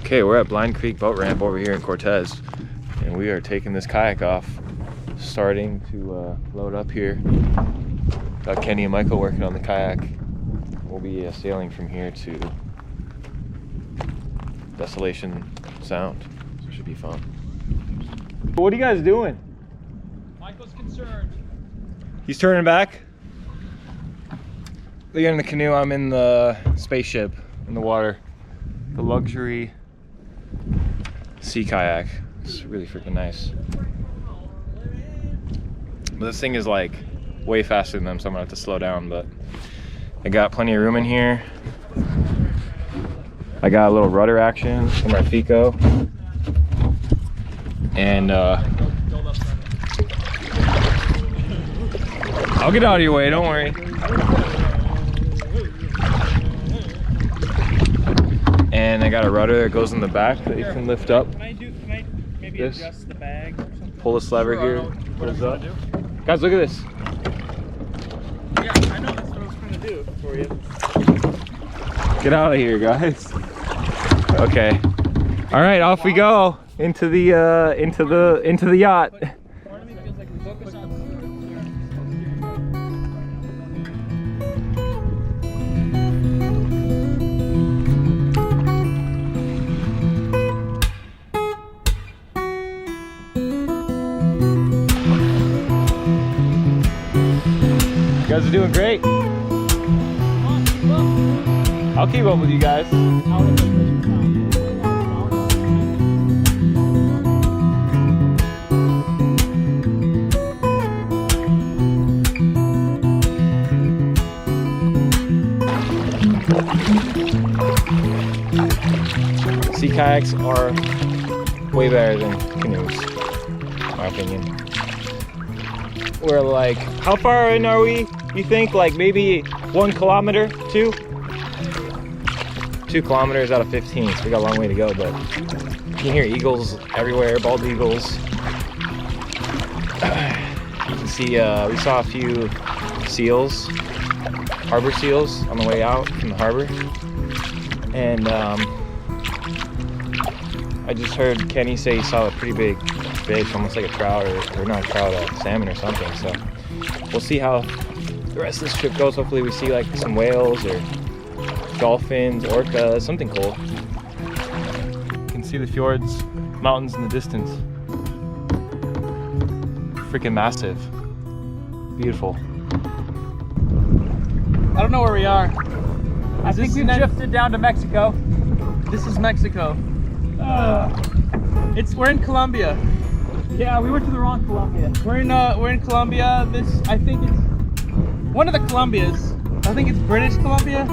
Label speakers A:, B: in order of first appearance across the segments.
A: Okay, we're at Blind Creek Boat Ramp over here in Cortes, and we are taking this kayak off, starting to load up here. Got Kenny and Michael working on the kayak. We'll be sailing from here to Desolation Sound, so it should be fun. What are you guys doing?
B: Michael's concerned.
A: He's turning back. They're in the canoe, I'm in the spaceship in the water. The luxury sea kayak. It's really freaking nice. But this thing is like way faster than them, so I'm gonna have to slow down, but I got plenty of room in here. I got a little rudder action for my Fico. And I'll get out of your way, don't worry. And I got a rudder that goes in the back that you can lift up.
B: Can I maybe
A: this.
B: adjust the bag or something?
A: Pull this lever here. What is up? Guys, look at this.
B: Yeah, I know that's what I was trying to do for you.
A: Get out of here, guys. Okay. All right, off we go into the yacht.
B: Part of me feels like we focus on.
A: You guys are doing great. I'll keep up with you guys. Sea kayaks are way better than canoes, in my opinion. We're like, how far in are we? You think like maybe 1 kilometer, 2? 2 kilometers out of 15, so we got a long way to go, but you can hear eagles everywhere, bald eagles. You can see, we saw a few seals, harbor seals on the way out from the harbor. And I just heard Kenny say he saw a pretty big fish, almost like a trout, or not a trout, a salmon or something. So we'll see how the rest of this trip goes. Hopefully we see like some whales or dolphins, orcas, something cool. You can see the fjords, mountains in the distance. Freaking massive. Beautiful.
B: I don't know where we are. I think we've drifted down to Mexico. This is Mexico. We're in Colombia.
C: Yeah, we went to the wrong Colombia.
B: We're in Colombia. I think it's one of the Colombias. I think it's British Columbia.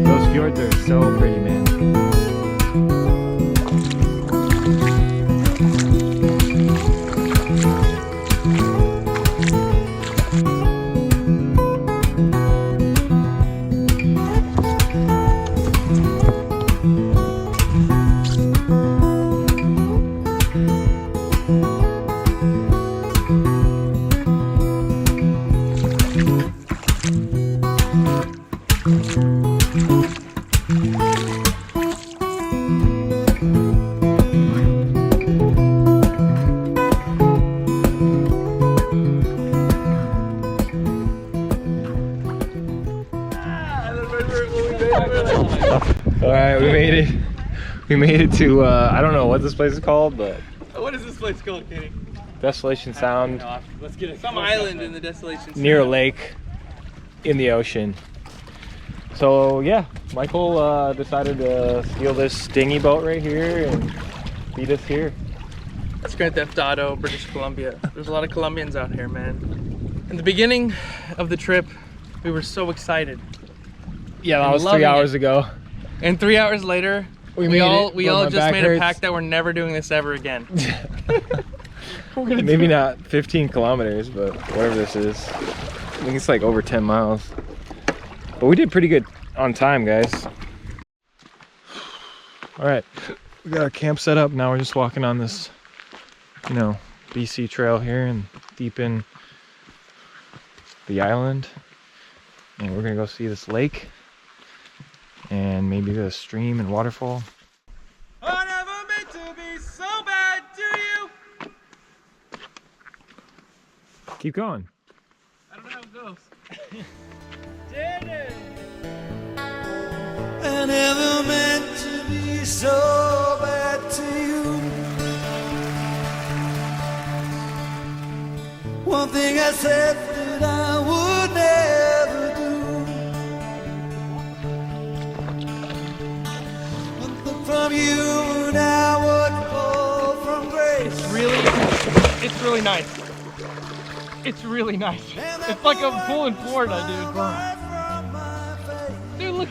A: Those fjords are so pretty, man. All right, we made it. We made it to, I don't know what this place is called, but...
B: What is this place called, Kenny?
A: Desolation Sound.
B: Let's get it. Some island in the Desolation Sound.
A: Near a lake in the ocean. So yeah, Michael decided to steal this dinghy boat right here and beat us here.
B: That's Grand Theft Auto, British Columbia. There's a lot of Colombians out here, man. In the beginning of the trip, we were so excited.
A: Yeah, that was 3 hours ago.
B: And 3 hours later, We all just made a pact that we're never doing this ever again.
A: Maybe not 15 kilometers, but whatever this is. I think it's like over 10 miles. But we did pretty good on time, guys. All right, we got our camp set up. Now we're just walking on this, you know, BC trail here and deep in the island. And we're gonna go see this lake and maybe the stream and waterfall.
C: I never meant to be so bad to you.
A: Keep going.
B: I don't know how it goes.
C: Did it?
D: I never meant to be so bad to you. One thing I said that I would never do. One thing from you now would fall from grace.
B: It's really nice. It's really nice. It's like a pool in Florida, dude. Dude, look,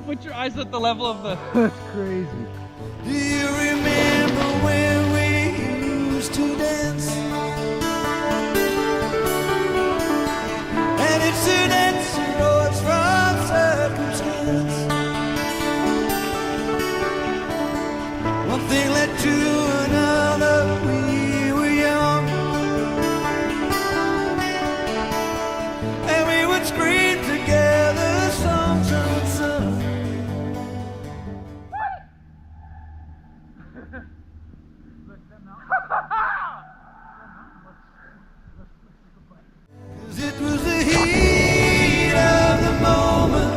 B: put your eyes at the level of the...
A: That's crazy.
D: Do you remember when we used to dance? And incidents arose from circumstance. One thing led to another, we were young. And we would scream together songs unsung. 'Cause it was the heat of the moment,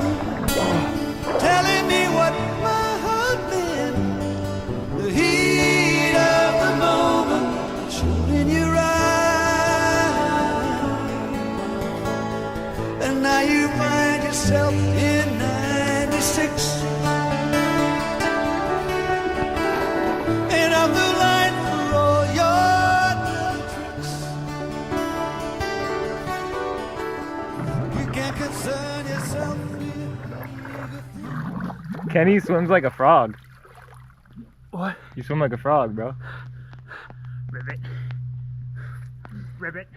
D: telling me what my heart meant. The heat of the moment showed in your eyes. And now you find yourself in 96. And I'm the line for all your little tricks. You can't concern yourself with.
A: Kenny swims like a frog.
B: What?
A: You swim like a frog, bro.
C: Ribbit. Ribbit.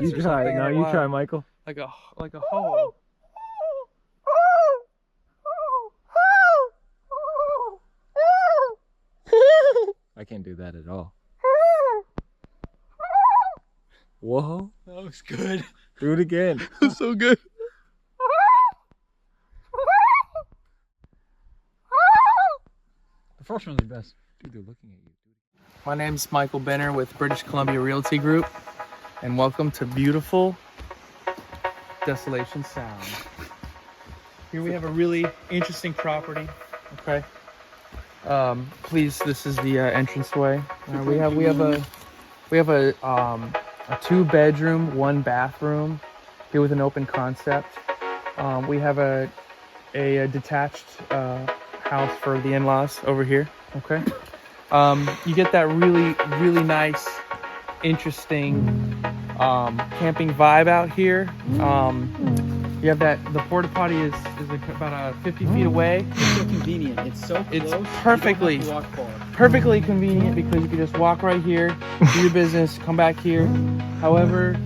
A: You try. Now you try, Michael.
B: Like a hoe.
A: I can't do that at all. Whoa.
B: That was good.
A: Do it again.
B: That was so good.
C: The first one's the best.
A: Dude, they're looking at you.
B: My name's Michael Benner with British Columbia Realty Group, and welcome to beautiful Desolation Sound. Here we have a really interesting property. Okay. Please, this is the entranceway. We have a 2-bedroom, 1-bathroom here with an open concept. We have a detached house for the in-laws over here. Okay. You get that really nice, interesting camping vibe out here. You have the porta potty is about 50 feet away.
C: It's so convenient. It's so close.
B: It's
C: You don't
B: perfectly
C: have to walk far.
B: perfectly convenient because you can just walk right here, do your business, come back here. However,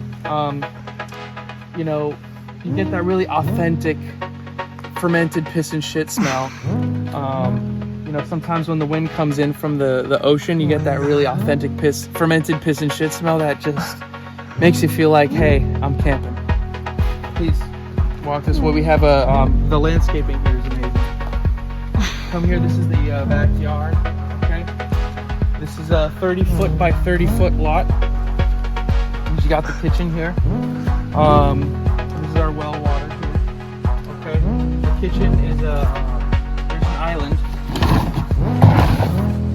B: you know, you get that really authentic fermented piss and shit smell. You know, sometimes when the wind comes in from the ocean, you get that really authentic fermented piss and shit smell that just makes you feel like, hey, I'm camping. Please walk this way. We have the landscaping here is amazing. Come here. This is the backyard. Okay. This is a 30-foot by 30-foot lot. You got the kitchen here. This is our well water here. Okay. The kitchen is there's an island.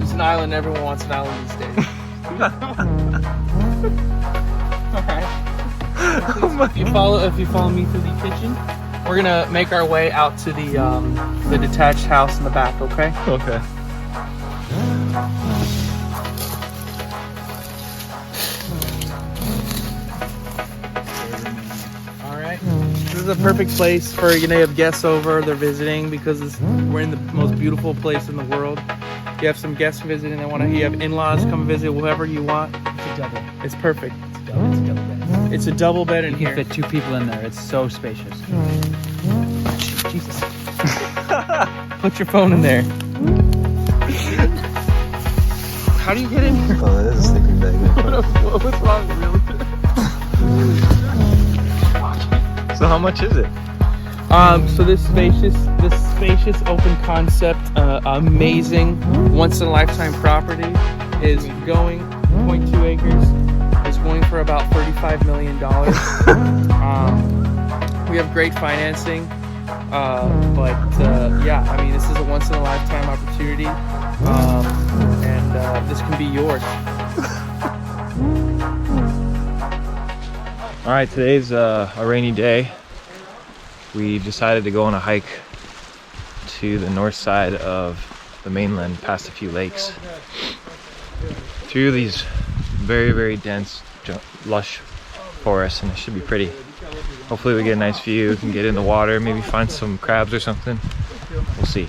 B: It's an island. Everyone wants an island these days. Alright. If you follow me through the kitchen, we're gonna make our way out to the detached house in the back, okay?
A: Okay.
B: is the perfect place for, you know, you have guests over, they're visiting because we're in the most beautiful place in the world. You have some guests visiting, you have in-laws come visit, whoever you want.
E: It's a double.
B: It's perfect.
E: It's a double bed.
B: It's a double bed in
E: You
B: here.
E: can fit 2 people in there. It's so spacious.
B: Jesus. Put your phone in there. How do you get in here?
A: Oh, that is a sleeping bag.
B: What's wrong, really?
A: So how much is it?
B: So this spacious open concept, amazing, once in a lifetime property is going 0.2 acres. Is going for about $35 million. We have great financing, yeah, I mean, this is a once in a lifetime opportunity, and this can be yours.
A: All right, today's a rainy day. We decided to go on a hike to the north side of the mainland, past a few lakes, through these very, very dense, lush forests, and it should be pretty. Hopefully we get a nice view, we can get in the water, maybe find some crabs or something. We'll see.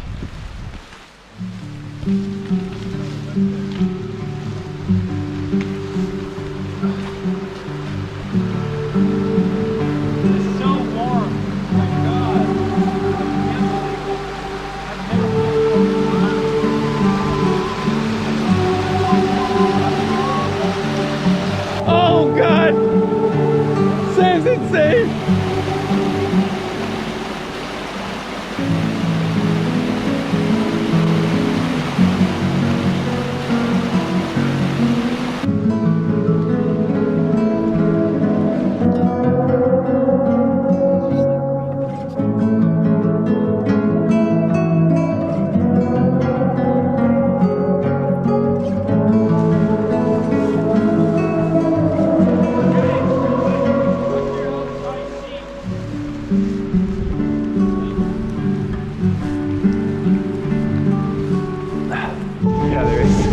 A: Oh God! Sam's insane! Yeah, there is.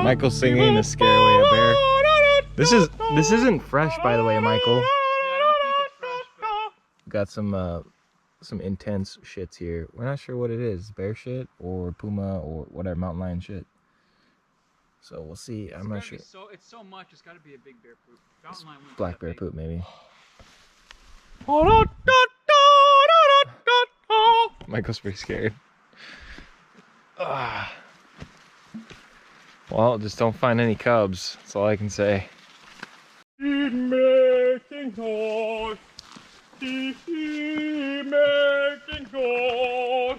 A: Michael's singing to scare away a bear. This isn't fresh, by the way, Michael.
E: Yeah, I don't think it's fresh, but
A: Got some intense shits here. We're not sure what it is, bear shit or puma or whatever, mountain lion shit. So we'll see. I'm not sure.
E: It's so much. It's got to be a big bear poop. Mountain lion wouldn't be
A: Black
E: that
A: bear
E: big.
A: poop, maybe. Michael's pretty scared. Ah. Well, just don't find any cubs. That's all I can say.
C: Keep making noise. Keep making noise.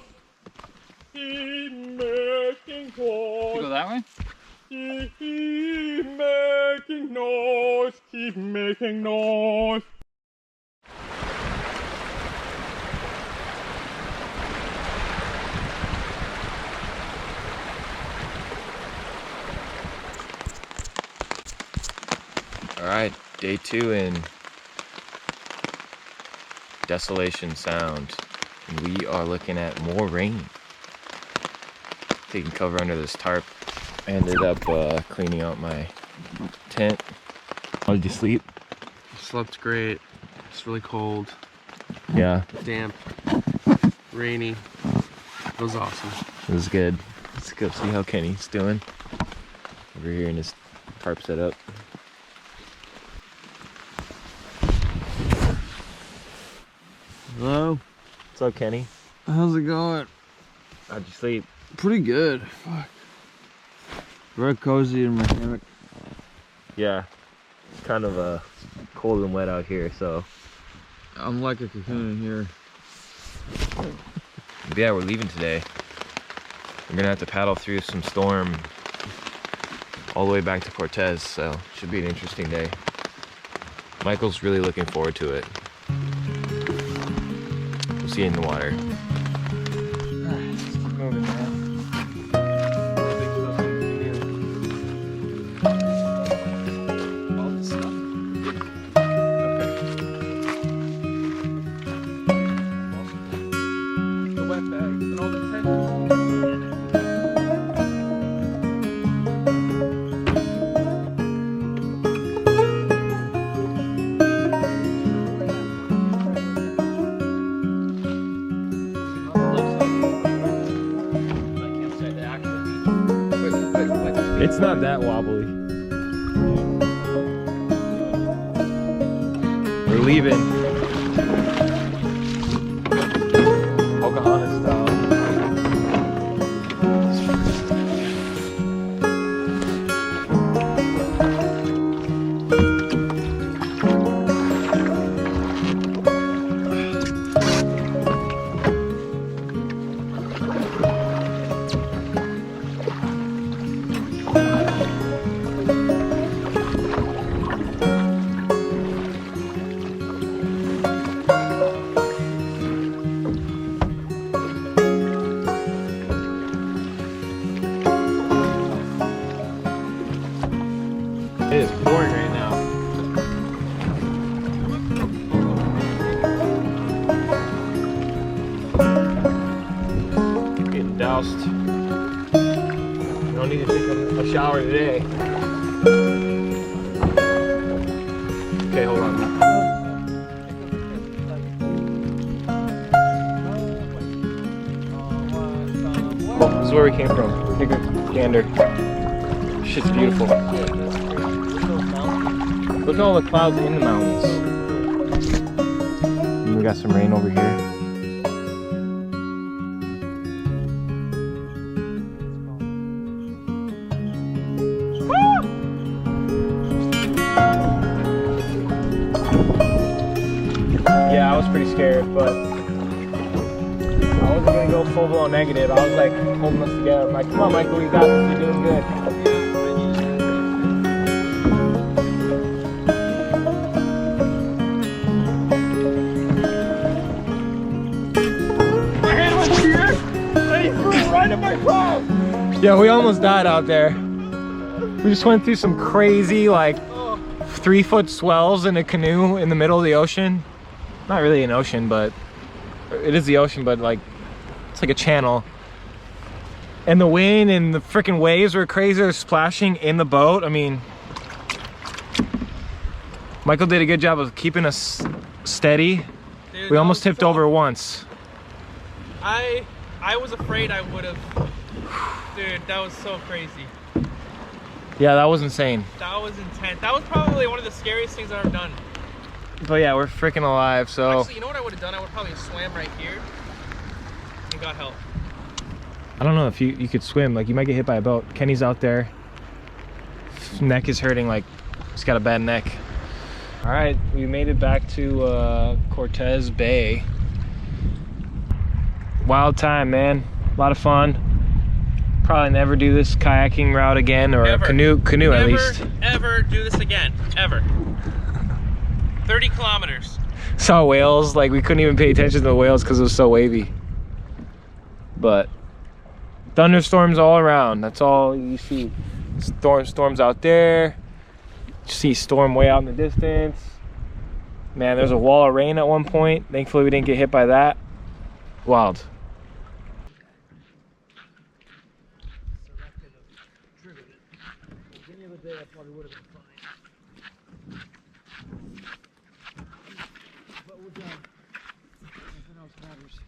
C: Keep making
E: You go
C: noise.
E: that way?
C: Keep making noise. Keep making noise.
A: All right, day 2 in Desolation Sound. And we are looking at more rain. Taking cover under this tarp. I ended up cleaning out my tent. How did you sleep?
B: Slept great. It's really cold,
A: Yeah,
B: damp, rainy. It was awesome.
A: it was good. Let's go see how Kenny's doing. Over here in his tarp setup.
B: Hello?
A: What's up, Kenny?
B: How's it going?
A: How'd you sleep?
B: Pretty good. Fuck. Very cozy in my hammock.
A: Yeah. kind of cold and wet out here, so.
F: I'm like a cocoon in here.
A: But yeah, we're leaving today. We're gonna have to paddle through some storm all the way back to Cortes, so should be an interesting day. Michael's really looking forward to it. We'll see you in the water.
B: Alright, let's keep moving, man.
E: All this stuff.
B: The wet bags and all the tension.
A: It's not that wobbly. We're leaving. Pocahontas style. It is pouring right now. Getting doused. You don't need to take a shower today. Okay, hold on. This is where we came from. Take a gander. Shit's beautiful. Look at all the clouds in the mountains. And we got some rain over here. Yeah, I was pretty scared, but I wasn't gonna go full blown negative. I was like holding us together. I'm like, come on, Michael, you got this. You're doing good. Yeah, we almost died out there. We just went through some crazy, like, 3-foot swells in a canoe in the middle of the ocean. Not really an ocean, but it is the ocean, but like, it's like a channel. And the wind and the freaking waves were crazy. They were splashing in the boat. I mean, Michael did a good job of keeping us steady.
B: Dude,
A: We almost tipped over once.
B: I was afraid I would have. Dude, that was so crazy.
A: Yeah, that was insane.
B: That was intense. That was probably one of the scariest things I've ever done.
A: But yeah, we're freaking alive, so.
B: Actually, you know what I would have done? I would probably swam right here and got help.
A: I don't know if you could swim. Like, you might get hit by a boat. Kenny's out there. His neck is hurting, like, he's got a bad neck. All right, we made it back to Cortes Bay. Wild time, man. A lot of fun. Probably never do this kayaking route again, or
B: Ever.
A: canoe
B: Never,
A: at least.
B: ever do this again. Ever. 30 kilometers.
A: Saw whales, like we couldn't even pay attention to the whales because it was so wavy. But thunderstorms all around. That's all you see. Storms out there. You see storm way out in the distance. Man, there's a wall of rain at one point. Thankfully we didn't get hit by that. Wild.
B: But we're done. Nothing else matters.